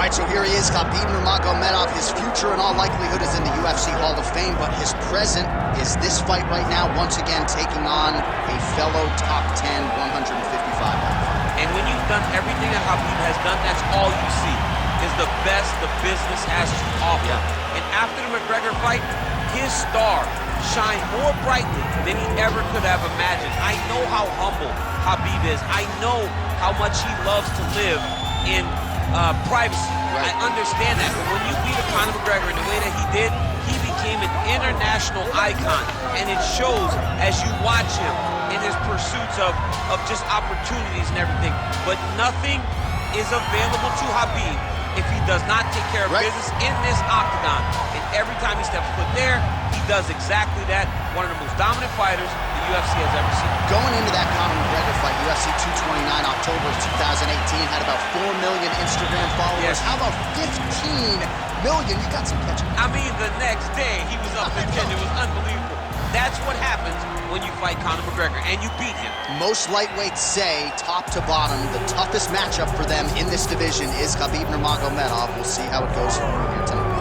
All right, so here he is, Khabib Nurmagomedov. His future in all likelihood is in the UFC Hall of Fame, but his present is this fight right now, once again taking on a fellow top 10, 155-pound fighter. And when you've done everything that Khabib has done, that's all you see, is the best the business has to offer. Yeah. And after the McGregor fight, his star shined more brightly than he ever could have imagined. I know how humble Khabib is. I know how much he loves to live in privacy. Right. I understand that, but when you beat Conor McGregor in the way that he did, he became an international icon, and it shows as you watch him in his pursuits of just opportunities and everything. But nothing is available to Khabib if he does not take care of business in this octagon. And every time he steps foot there, he does exactly that. One of the most dominant fighters the UFC has ever seen. Going into that Conor McGregor fight, UFC 229, October of 2018, had about 4 million Instagram followers. Yes. How about 15 million? You got some catching. I mean, the next day, he was up in 10. It was unbelievable. That's what happens when you fight Conor McGregor, and you beat him. Most lightweights say, top to bottom, the toughest matchup for them in this division is Khabib Nurmagomedov. We'll see how it goes for him here tonight.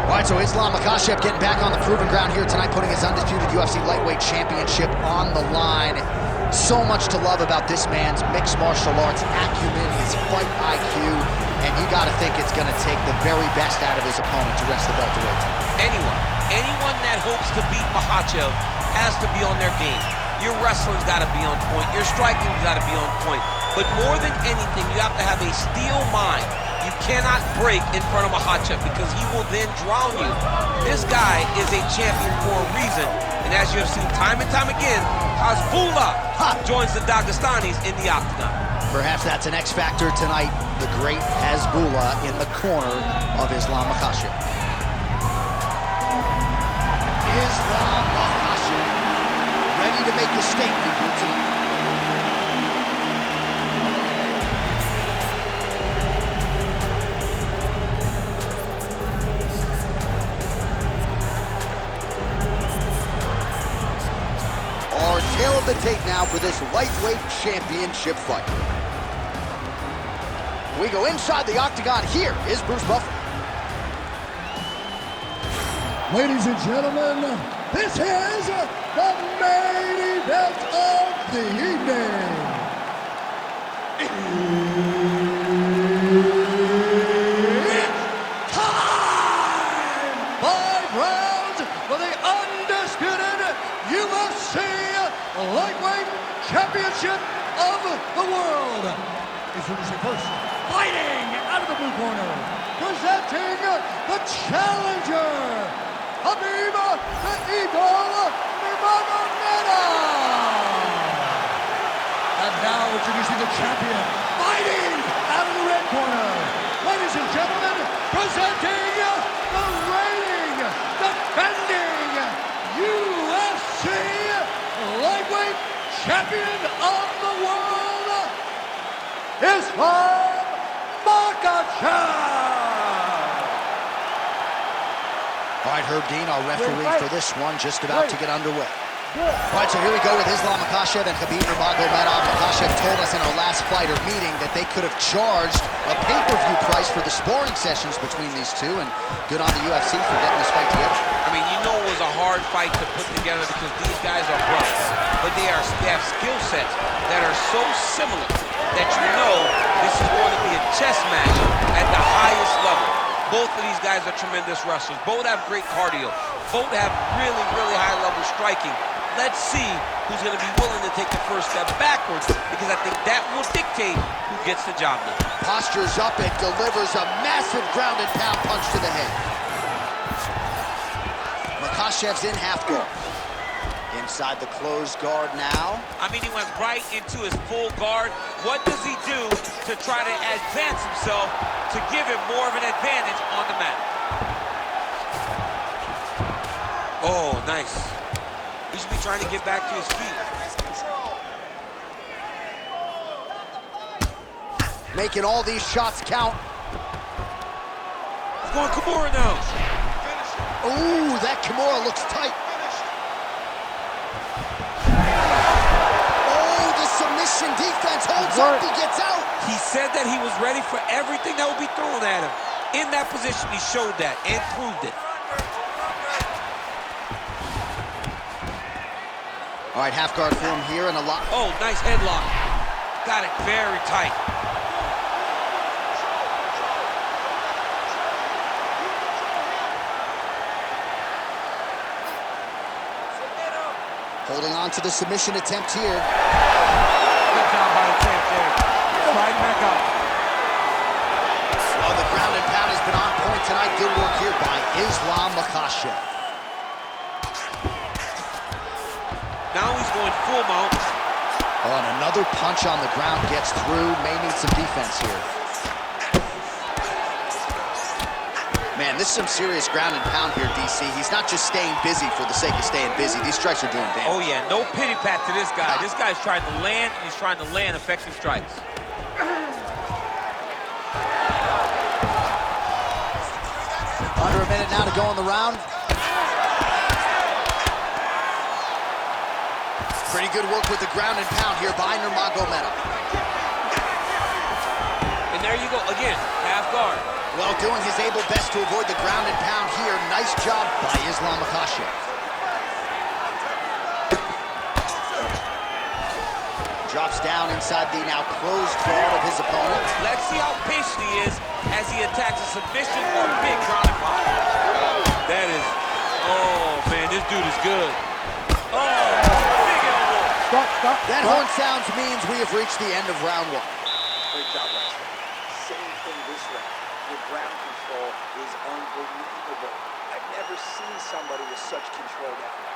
All right, so Islam Makhachev getting back on the proven ground here tonight, putting his undisputed UFC lightweight championship on the line. So much to love about this man's mixed martial arts acumen, his fight IQ, and you got to think it's going to take the very best out of his opponent to wrest the belt away. Anyone that hopes to beat Makhachev has to be on their game. Your wrestling's got to be on point. Your striking's got to be on point. But more than anything, you have to have a steel mind. You cannot break in front of Makhachev because he will then drown you. This guy is a champion for a reason. And as you have seen time and time again, Hezbollah joins the Dagestanis in the octagon. Perhaps that's an X factor tonight. The great Hezbollah in the corner of Islam Makhachev. Islam Makhachev ready to make a statement here tonight. Our tail of the tape now for this lightweight championship fight. We go inside the octagon. Here is Bruce Buffer. Ladies and gentlemen, this is the main event of the evening. It's time! 5 rounds for the undisputed UFC lightweight championship of the world. Introducing first, fighting out of the blue corner, presenting the challenger, Khabib the Eagle Nurmagomedov. And now introducing the champion, fighting out of the red corner. Ladies and gentlemen, presenting the reigning, defending UFC lightweight champion of the world, Islam Makhachev. All right, Herb Dean, our referee for this one, just about to get underway. All right, so here we go with Islam Makhachev and Khabib Nurmagomedov. Makhachev told us in our last fighter meeting that they could have charged a pay-per-view price for the sparring sessions between these two, and good on the UFC for getting this fight together. I mean, you know it was a hard fight to put together because these guys are brothers, but they have skill sets that are so similar that you know this is going to be a chess match at the highest level. Both of these guys are tremendous wrestlers. Both have great cardio. Both have really, really high-level striking. Let's see who's going to be willing to take the first step backwards, because I think that will dictate who gets the job done. Postures up and delivers a massive ground and pound punch to the head. Makhachev's in half guard. Inside the closed guard now. I mean, he went right into his full guard. What does he do to try to advance himself to give him more of an advantage on the mat? Oh, nice. He should be trying to get back to his feet. Making all these shots count. He's going Kimura now. Ooh, that Kimura looks tight. submission defense, holds up, he gets out. He said that he was ready for everything that would be thrown at him. In that position, he showed that and proved it. All right, half guard for him here and a lot. Oh, nice headlock. Got it very tight. Holding on to the submission attempt here. Good job by the champ there. Sliding back up. Oh, the ground and pound has been on point tonight. Good work here by Islam Makhachev. Now he's going full mount. Oh, and another punch on the ground gets through. May need some defense here. Man, this is some serious ground and pound here, DC. He's not just staying busy for the sake of staying busy. These strikes are doing damage. Oh, yeah, no pity pat to this guy. This guy's trying to land, and he's trying to land effective strikes. Under a minute now to go in the round. Pretty good work with the ground and pound here by Nurmagomedov. And there you go, again, half guard. Well, doing his able best to avoid the ground and pound here. Nice job by Islam Makhachev. Drops down inside the now closed guard of his opponent. Let's see how patient he is as he attacks a submission or a big ground and pound. That is, oh man, this dude is good. Oh, big elbow. Stop. That horn sounds means we have reached the end of round one. Great job, Lester. Same thing this round. Your ground control is unbelievable. I've never seen somebody with such control down there.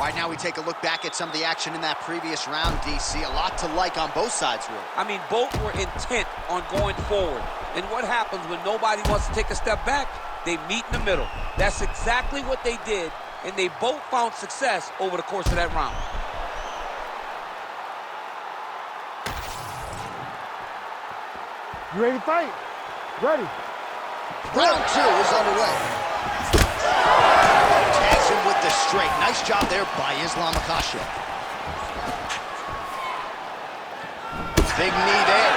All right, now we take a look back at some of the action in that previous round, DC. A lot to like on both sides, really. I mean, both were intent on going forward. And what happens when nobody wants to take a step back? They meet in the middle. That's exactly what they did, and they both found success over the course of that round. You ready to fight? Ready. Round two is underway. Tags him with the straight. Nice job there by Islam Makhachev. Big knee there.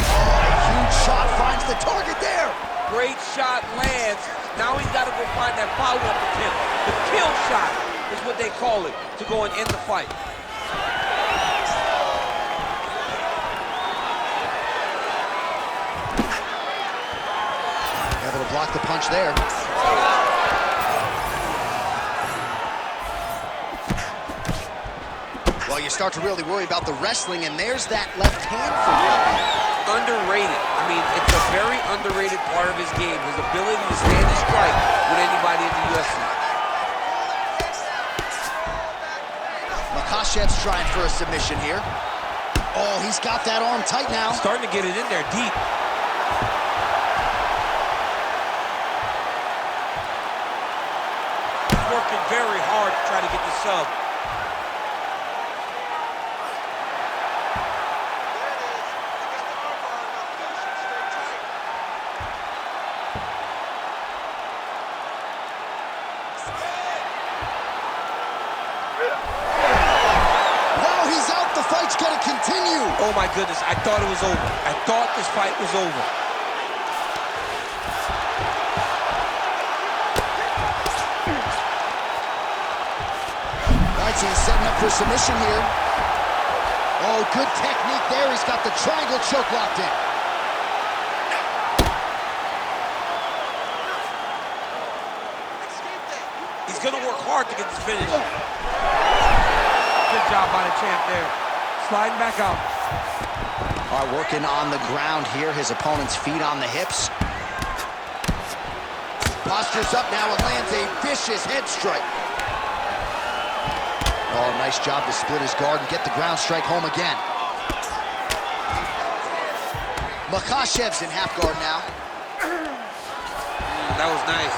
Oh, a huge shot finds the target there. Great shot lands. Now he's got to go find that follow-up attempt. The kill shot is what they call it, to go and end the fight. Able to block the punch there. Well, you start to really worry about the wrestling, and there's that left hand for you. Underrated. I mean, it's a very underrated part of his game, his ability to stand and strike with anybody in the UFC. Makhachev's trying for a submission here. Oh, he's got that arm tight now. Starting to get it in there deep. He's working very hard to try to get the sub. Fight's gonna continue. Oh my goodness, I thought it was over. I thought this fight was over. All right, so he's setting up for submission here. Oh, good technique there. He's got the triangle choke locked in. He's gonna work hard to get this finish. Good job by the champ there. Sliding back out. All right, working on the ground here. His opponent's feet on the hips. Postures up now and lands a vicious head strike. Oh, nice job to split his guard and get the ground strike home again. Makhachev's in half guard now. That was nice.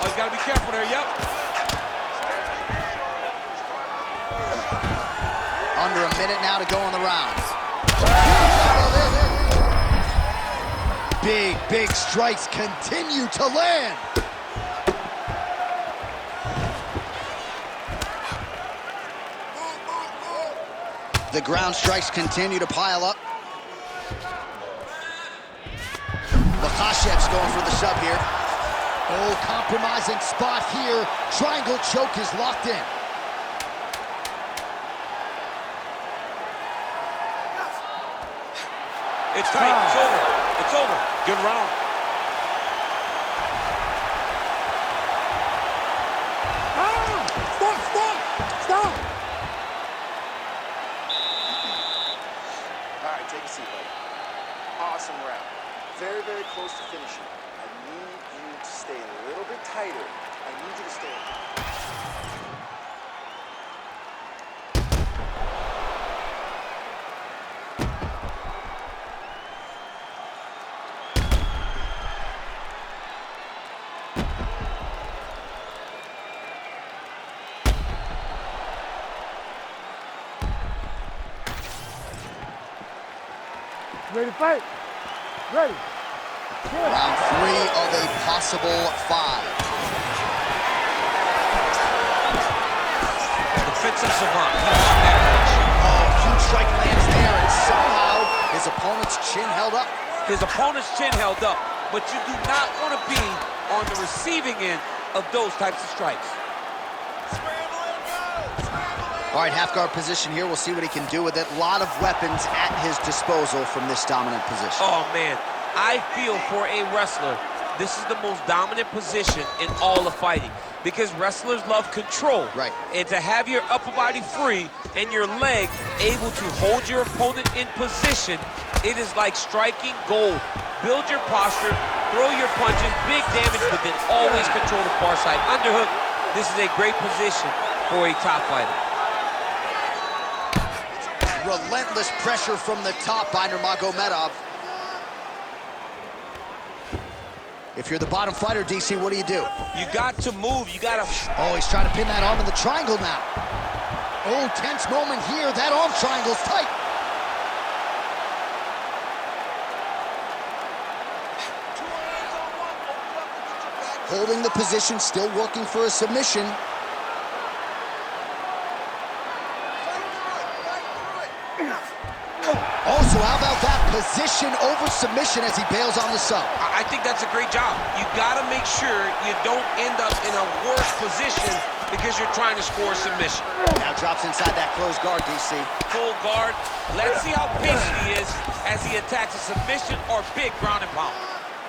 Oh, you gotta be careful there, yep. Under a minute now to go in the round. Big strikes continue to land. The ground strikes continue to pile up. Makhachev's going for the sub here. Oh, compromising spot here. Triangle choke is locked in. It's tight. It's over. It's over. Good round. Stop! All right, take a seat, buddy. Awesome round. Very, very close to finishing. I need you to stay a little bit tighter. I need you to stay. Ready to fight? Ready. Round 3 of a possible 5. Defensive savant. Oh, huge strike lands there, and somehow his opponent's chin held up. His opponent's chin held up, but you do not want to be on the receiving end of those types of strikes. All right, half guard position here. We'll see what he can do with it. A lot of weapons at his disposal from this dominant position. Oh, man. I feel for a wrestler, this is the most dominant position in all of fighting because wrestlers love control. Right. And to have your upper body free and your leg able to hold your opponent in position, it is like striking gold. Build your posture, throw your punches, big damage, but then always control the far side. Underhook, this is a great position for a top fighter. Relentless pressure from the top by Nurmagomedov. If you're the bottom fighter, DC, what do? You got to move. You got to... Oh, he's trying to pin that arm in the triangle now. Oh, tense moment here. That arm triangle's tight. Holding the position, still working for a submission. Also, how about that position over submission as he bails on the sub? I think that's a great job. You got to make sure you don't end up in a worse position because you're trying to score a submission. Now drops inside that closed guard, DC. Full guard. Let's see how patient he is as he attacks a submission or big ground and pound.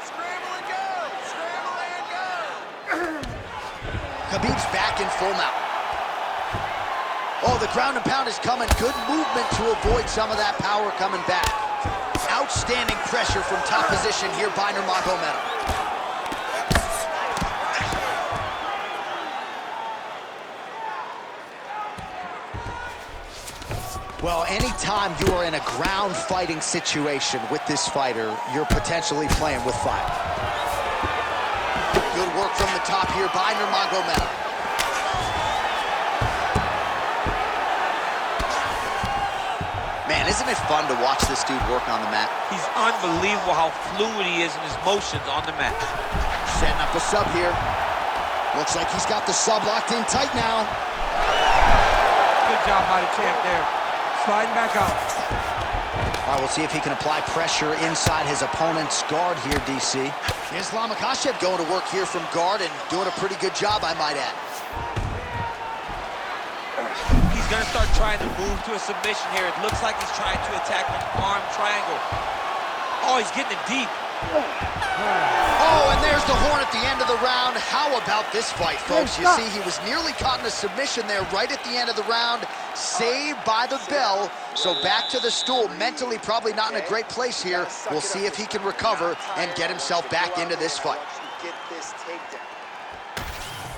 Scramble and go! Scramble and go! Khabib's back in full mount. Oh, the ground and pound is coming. Good movement to avoid some of that power coming back. Outstanding pressure from top position here by Nurmagomedov. Well, anytime you are in a ground fighting situation with this fighter, you're potentially playing with fire. Good work from the top here by Nurmagomedov. Man, isn't it fun to watch this dude work on the mat? He's unbelievable how fluid he is in his motions on the mat. Setting up a sub here. Looks like he's got the sub locked in tight now. Good job by the champ there. Sliding back out. All right, we'll see if he can apply pressure inside his opponent's guard here, DC. Islam Makhachev going to work here from guard and doing a pretty good job, I might add. He's going to start trying to move to a submission here. It looks like he's trying to attack an arm triangle. Oh, he's getting it deep. Oh, and there's the horn at the end of the round. How about this fight, folks? You see, he was nearly caught in a submission there right at the end of the round. Saved by the bell. So back to the stool. Mentally probably not in a great place here. We'll see if he can recover and get himself back into this fight. Get this takedown.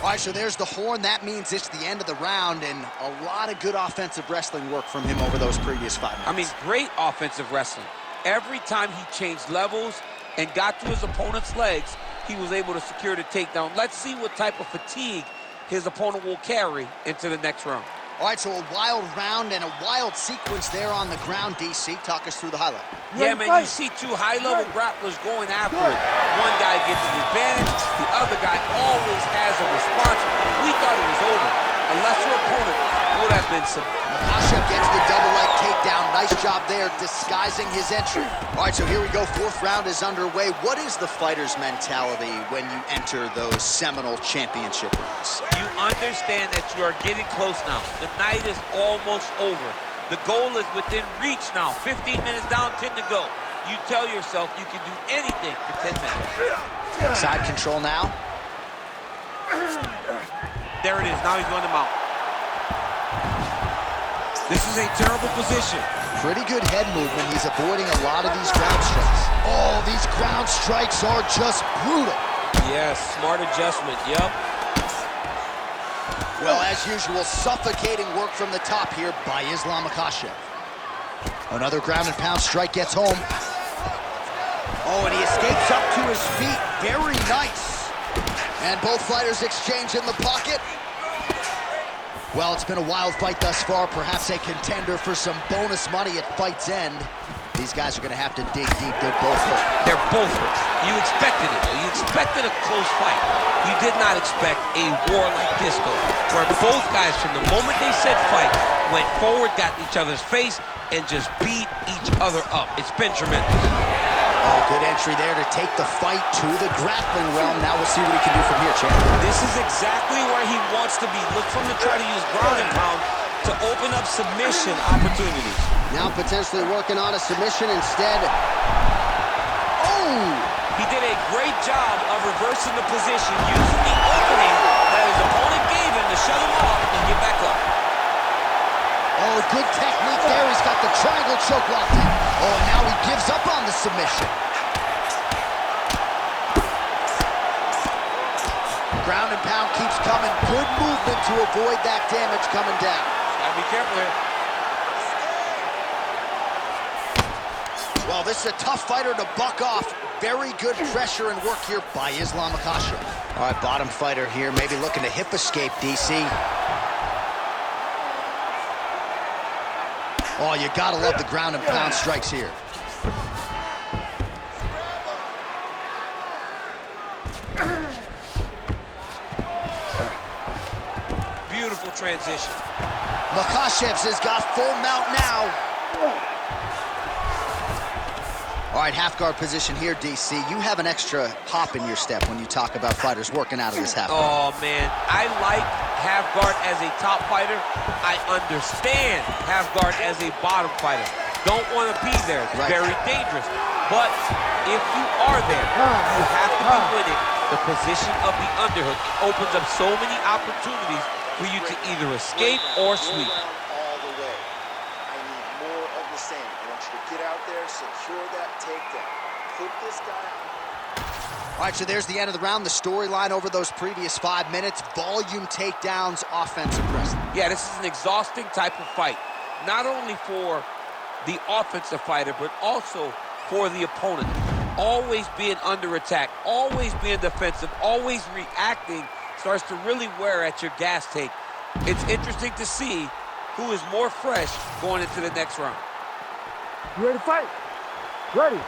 All right, so there's the horn. That means it's the end of the round, and a lot of good offensive wrestling work from him over those previous 5 minutes. I mean, great offensive wrestling. Every time he changed levels and got to his opponent's legs, he was able to secure the takedown. Let's see what type of fatigue his opponent will carry into the next round. All right, so a wild round and a wild sequence there on the ground, DC. Talk us through the highlight. Yeah, man, you see two high-level grapplers going after it. One guy gets the advantage, the other guy always has a response. We thought it was over. A lesser opponent would have been some Makhachev gets the double leg takedown. Nice job there, disguising his entry. All right, so here we go. Fourth round is underway. What is the fighter's mentality when you enter those seminal championship rounds? You understand that you are getting close now. The night is almost over. The goal is within reach now. 15 minutes down, 10 to go. You tell yourself you can do anything for 10 minutes. Side control now. There it is. Now he's going to mount. This is a terrible position. Pretty good head movement. He's avoiding a lot of these ground strikes. Oh, these ground strikes are just brutal. Yes, smart adjustment. Yep. Well, as usual, suffocating work from the top here by Islam Makhachev. Another ground and pound strike gets home. Oh, and he escapes up to his feet. Very nice. And both fighters exchange in the pocket. Well, it's been a wild fight thus far. Perhaps a contender for some bonus money at fight's end. These guys are going to have to dig deep. They're both hurt. They're both hurt. You expected it. You expected a close fight. You did not expect a war like this, though, where both guys, from the moment they said fight, went forward, got in each other's face, and just beat each other up. It's been tremendous. Oh, good entry there to take the fight to the grappling realm. Now we'll see what he can do from here, champ. This is exactly where he wants to be. Look for him to try to use ground and pound to open up submission opportunities. Now potentially working on a submission instead. Oh! He did a great job of reversing the position, using the opening that his opponent gave him to shut him off and get back up. Oh, good technique there. He's got the triangle choke locked in. Oh, now he gives up on the submission. Ground and pound keeps coming. Good movement to avoid that damage coming down. Gotta be careful here. Well, this is a tough fighter to buck off. Very good pressure and work here by Islam Makhachev. All right, bottom fighter here, maybe looking to hip escape, DC. Oh, you gotta love the ground and pound strikes here. Beautiful transition. Makhachev's has got full mount now. All right, half guard position here, DC. You have an extra hop in your step when you talk about fighters working out of this half guard. Oh, man. I like half guard as a top fighter. I understand half guard as a bottom fighter. Don't want to be there. It's very dangerous. But if you are there, you have to be winning the position of the underhook. It opens up so many opportunities for you to either escape or sweep. All the way. I need more of the same. I want you to get out there, secure that takedown. Put this guy on. All right, so there's the end of the round. The storyline over those previous 5 minutes. Volume takedowns, offensive wrestling. Yeah, this is an exhausting type of fight. Not only for the offensive fighter, but also for the opponent. Always being under attack, always being defensive, always reacting starts to really wear at your gas tank. It's interesting to see who is more fresh going into the next round. You ready to fight? Ready.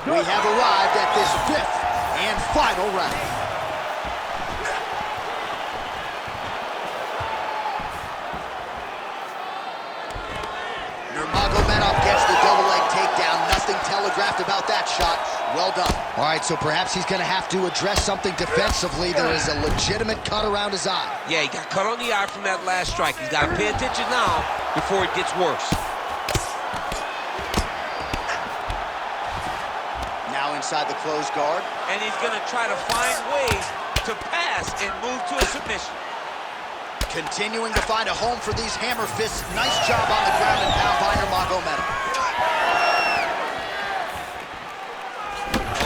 We have arrived at this fifth and final round. Nurmagomedov gets the double leg takedown. Nothing telegraphed about that shot. Well done. All right, so perhaps he's going to have to address something defensively. There is a legitimate cut around his eye. Yeah, he got cut on the eye from that last strike. He's got to pay attention now before it gets worse. Now inside the closed guard. And he's going to try to find ways to pass and move to a submission. Continuing to find a home for these hammer fists. Nice job on the ground and pound by Nurmagomedov.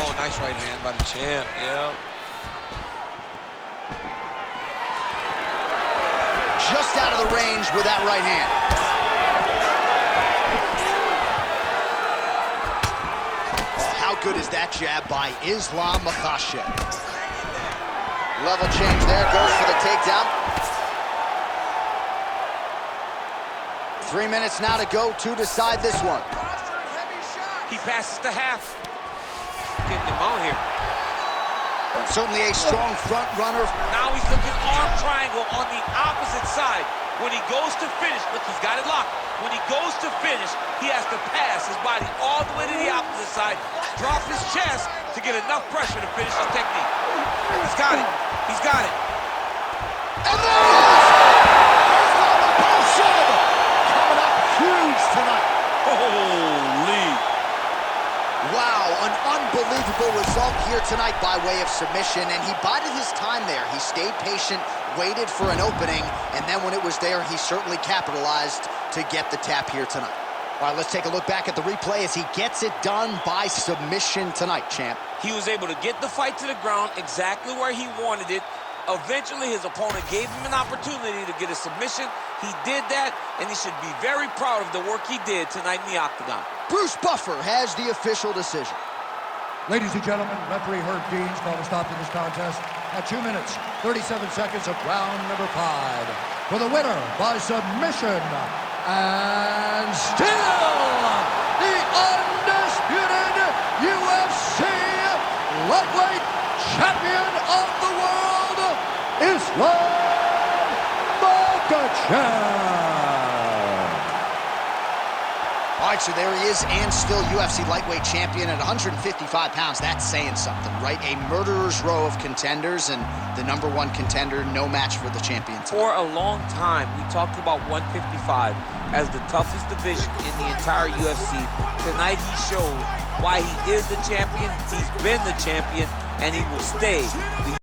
Oh, nice right hand by the champ, yeah. Just out of the range with that right hand. Oh, how good is that jab by Islam Makhachev? Level change there, goes for the takedown. 3 minutes now to go to decide this one. He passes to half. Getting him out here. Certainly a strong front runner. Now he's looking arm triangle on the opposite side. When he goes to finish, look, he's got it locked. When he goes to finish, he has to pass his body all the way to the opposite side, drop his chest to get enough pressure to finish his technique. He's got it. He's got it. And there he is! Makhachev coming up huge tonight. Holy. Wow, an unbelievable result here tonight by way of submission, and he bided his time there. He stayed patient, waited for an opening, and then when it was there, he certainly capitalized to get the tap here tonight. All right, let's take a look back at the replay as he gets it done by submission tonight, champ. He was able to get the fight to the ground exactly where he wanted it. Eventually, his opponent gave him an opportunity to get a submission. He did that, and he should be very proud of the work he did tonight in the octagon. Bruce Buffer has the official decision. Ladies and gentlemen, referee Herb Dean's called a stop to this contest at 2 minutes, 37 seconds of round number 5. For the winner by submission, and still the undisputed UFC lightweight champion of the world, Islam Makhachev. All right, so there he is, and still UFC lightweight champion at 155 pounds. That's saying something, right? A murderer's row of contenders, and the #1 contender, no match for the champion tonight. For a long time, we talked about 155 as the toughest division in the entire UFC. Tonight, he showed why he is the champion, he's been the champion, and he will stay the